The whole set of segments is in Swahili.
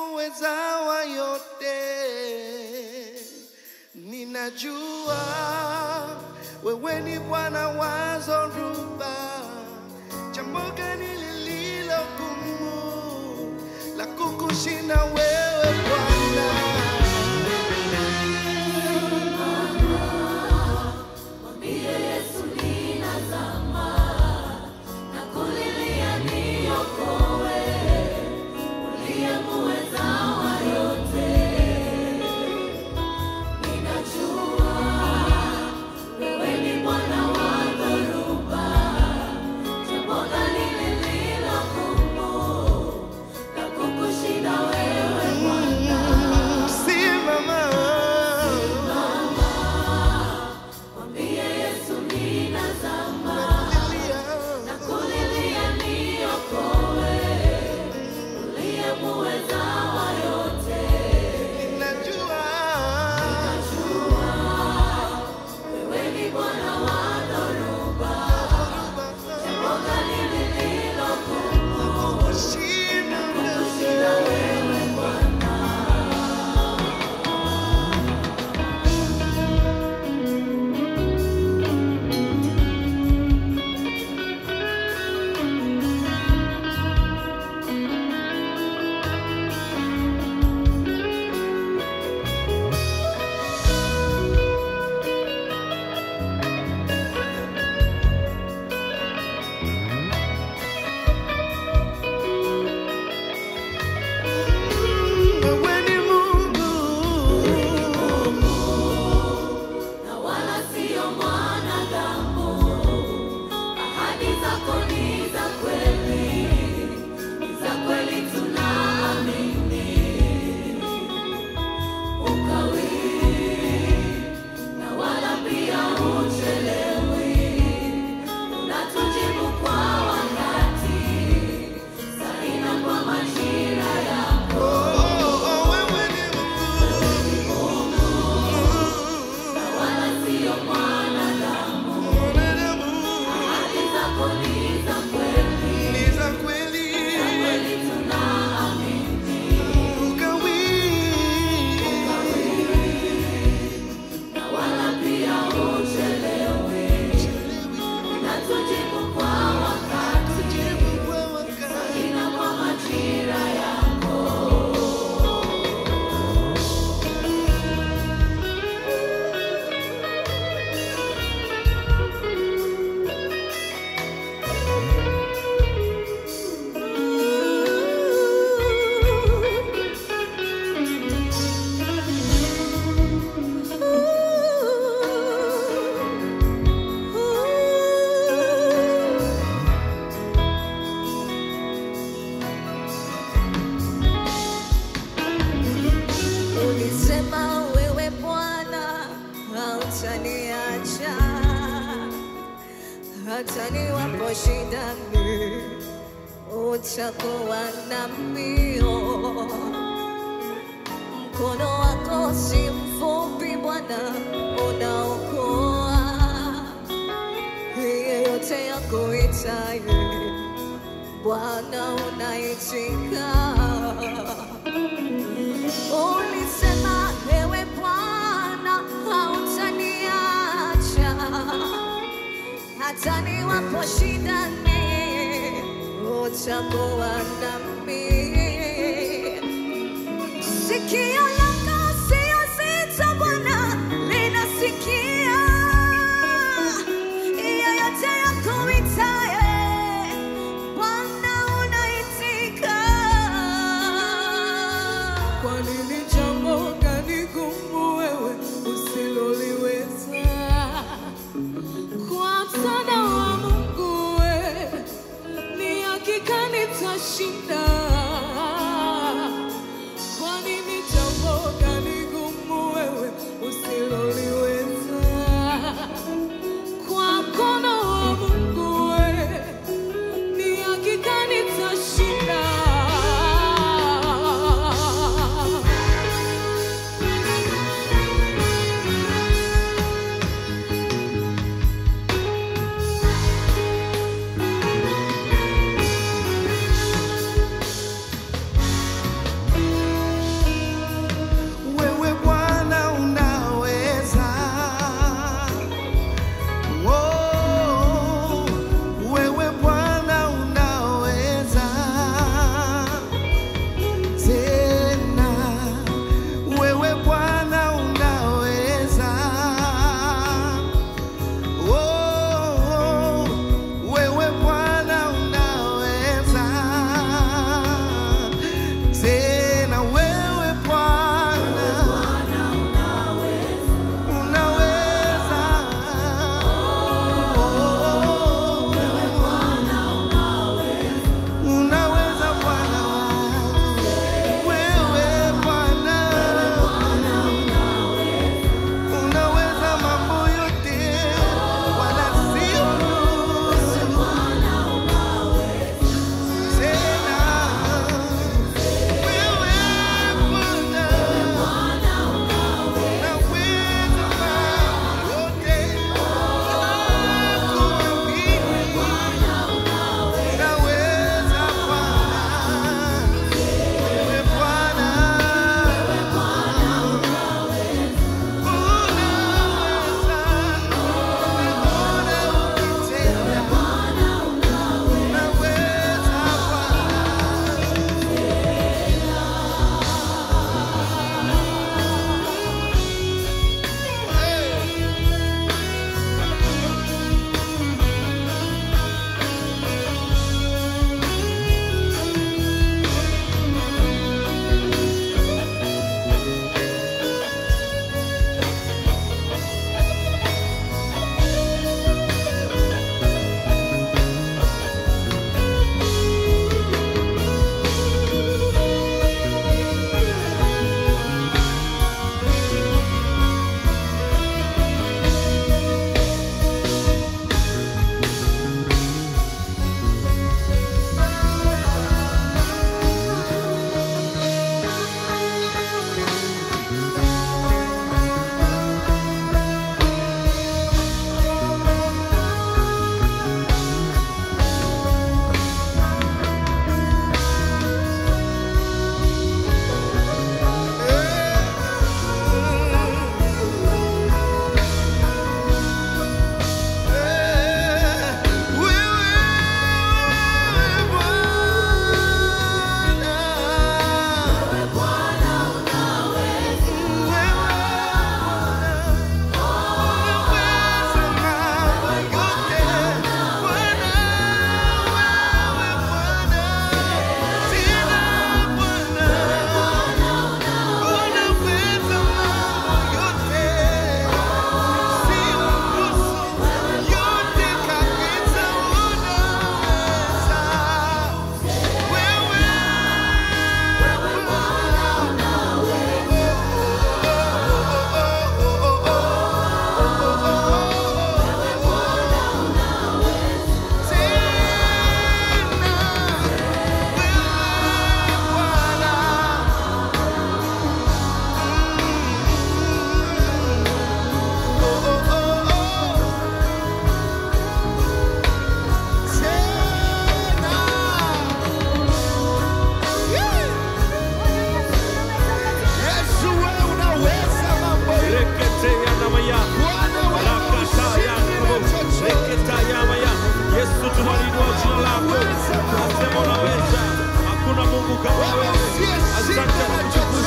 muweza wa yote. Ninajua wewe ni Bwana wa dhoruba. Jambo gani lililo gumu la kukushinda wewe Bwana? Hata niwapo shidani utakuwa nami. Mkono wako si mfupi Bwana, unaokoa. Yeyote yakuitaye Bwana unaitika. Ulisema ewe Bwana hautaniacha, hata niwapo shidani utakuwa nami. Sikio lako sio zito Bwana, linasikia yeyote yakuitaye Bwana unaitika. Kwa nini jambo gani gumu wewe usiloliweza? Kwa msaada wa Mungu ni hakika nitashinda.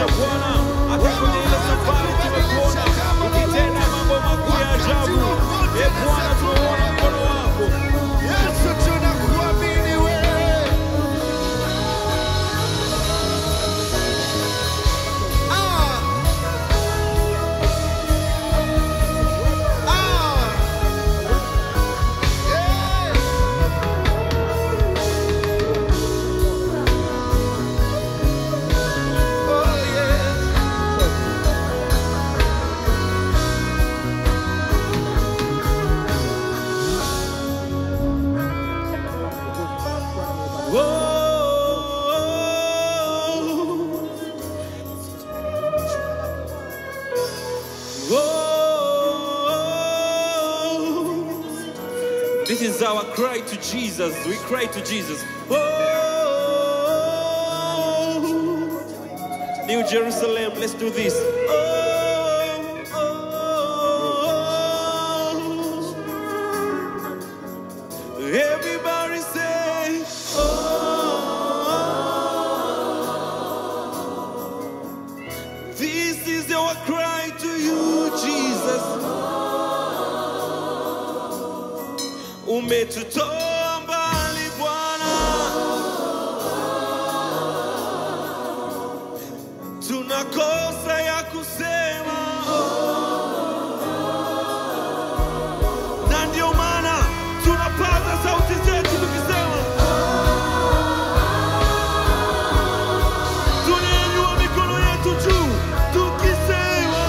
kutosha Bwana, hata kwenye ile safari tumekuona ukitenda mambo makuu ya ajabu. Bwana, tunaona mkono wako. Yesu, tunakuamini wewe. This is our cry to Jesus. We cry to Jesus. Oh, New Jerusalem, let's do this. Everybody say, this is our cry to you, Jesus. Umetutoa mbali Bwana, tunakosa ya kusema, na ndio maana tunapaza sauti zetu tukisema, tunanyanyua mikono yetu juu tukisema,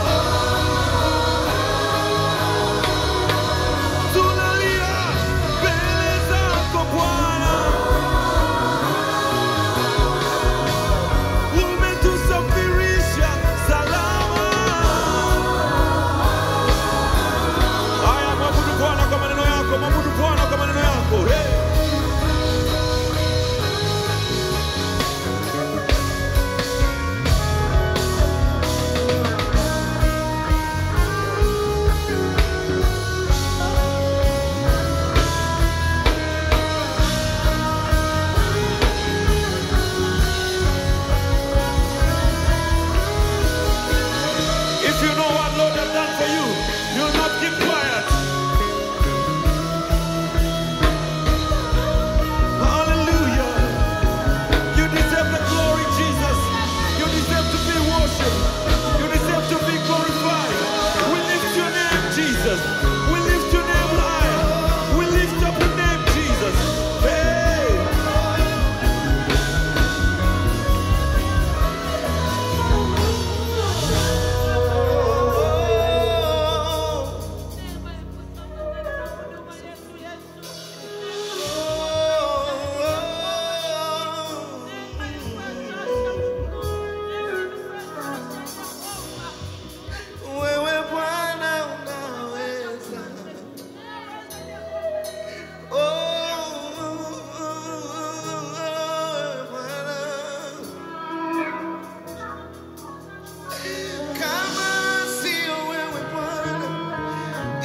tunalia mbele zako Bwana, umetusafirisha salama. Haya, mwabudu Bwana kwa maneno yako, mwabudu Bwana kwa maneno yako. Hey. If you know what Lord has done for you, you'll not keep quiet. Hallelujah. You deserve the glory, Jesus. You deserve to be worshipped. You deserve to be glorified. We lift your name, Jesus. We lift your name high. We lift up your name, Jesus. Hey. Wewe Bwana unaweza. Bwana. Kama sio wewe Bwana,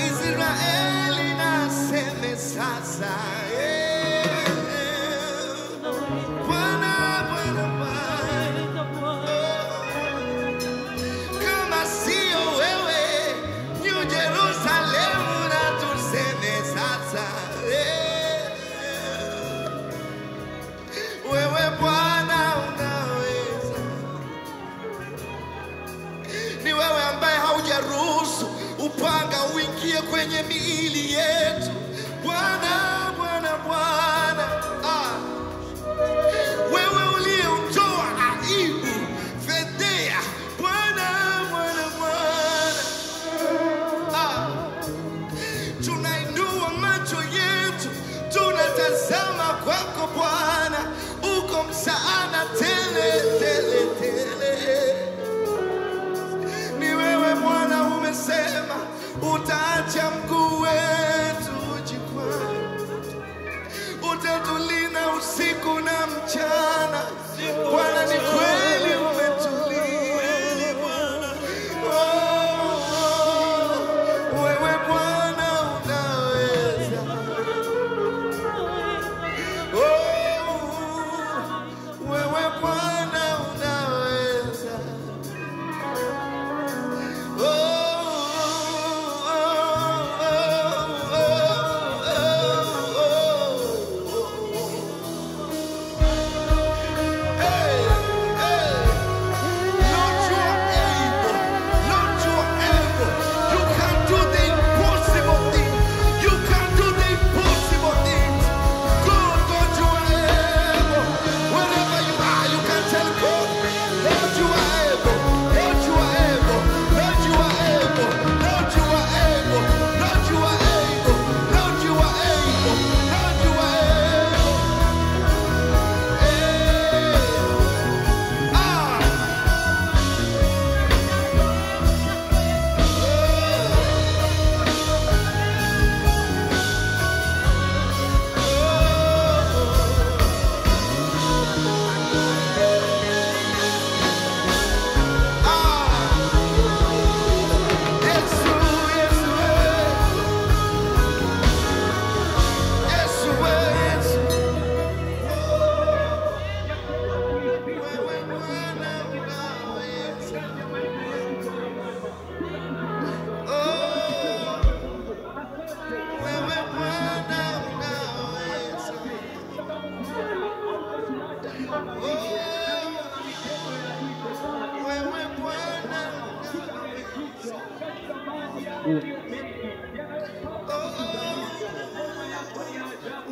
Israeli na aseme sasa. Bwana, Bwana, Bwana. Kama sio wewe, New Jerusalem na tuseme sasa. Wewe Bwana unaweza. Ni wewe ambaye haujaruhusu upanga uingie kwenye miili yetu. Bwana, Bwana, Bwana. Wewe uliyemtoa aibu, fedhea. Bwana, Bwana, Bwana. Tunainua macho yetu, tunatazama kwako Bwana. Uko msaada tele, tele, tele. Ni wewe Bwana umesema utaacha mguu wetu ujikwaa.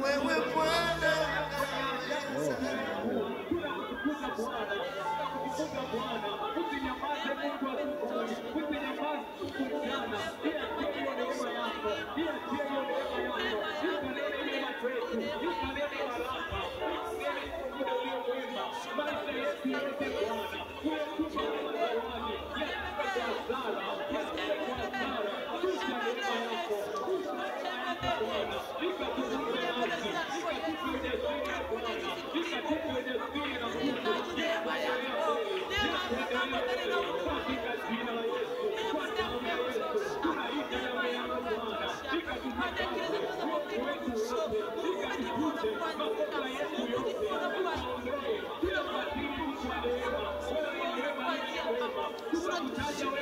wewe Bwana. Thank you.